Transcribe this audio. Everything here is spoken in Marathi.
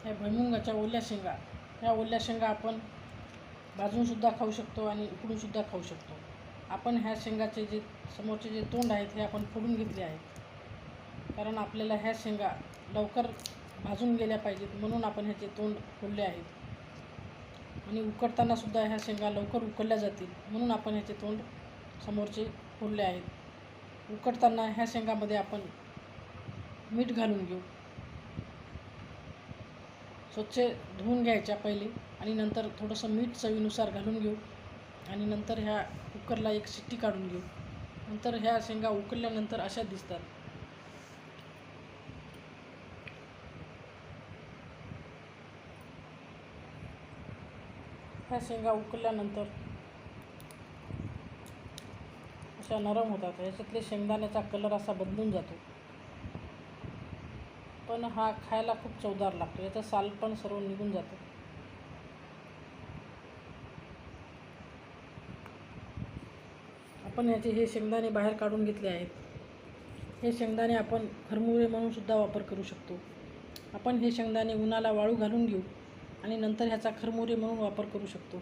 ह्या भुईमुगाच्या ओल्या शेंगा, ह्या ओल्या शेंगा आपण भाजूनसुद्धा खाऊ शकतो आणि उकडूनसुद्धा खाऊ शकतो. आपण ह्या शेंगाचे जे समोरचे जे तोंड आहेत हे आपण फोडून घेतले आहेत, कारण आपल्याला ह्या शेंगा लवकर भाजून गेल्या पाहिजेत म्हणून आपण ह्याचे तोंड फोडले आहेत. आणि उकडतानासुद्धा ह्या शेंगा लवकर उकडल्या जातील म्हणून आपण ह्याचे तोंड समोरचे फोडले आहेत. उकडताना ह्या शेंगामध्ये आपण मीठ घालून घेऊ. स्वच्छ धुवून घ्यायच्या पहिले आणि नंतर थोडंसं मीठ चवीनुसार घालून घेऊ आणि नंतर ह्या कुकरला एक शिट्टी काढून घेऊ. नंतर ह्या शेंगा उकडल्यानंतर अशा दिसतात. ह्या शेंगा उकडल्यानंतर अशा नरम होतात. ह्याच्यातले शेंगदाण्याचा कलर असा बदलून जातो, पण हा खायला खूप चवदार लागतो. याचं साल पण सर्व निघून जातं. आपण याचे हे शेंगदाणे बाहेर काढून घेतले आहेत. हे शेंगदाणे आपण खरमुरे म्हणून सुद्धा वापर करू शकतो. आपण हे शेंगदाणे उन्हाला वाळू घालून घेऊ आणि नंतर ह्याचा खरमुरे म्हणून वापर करू शकतो.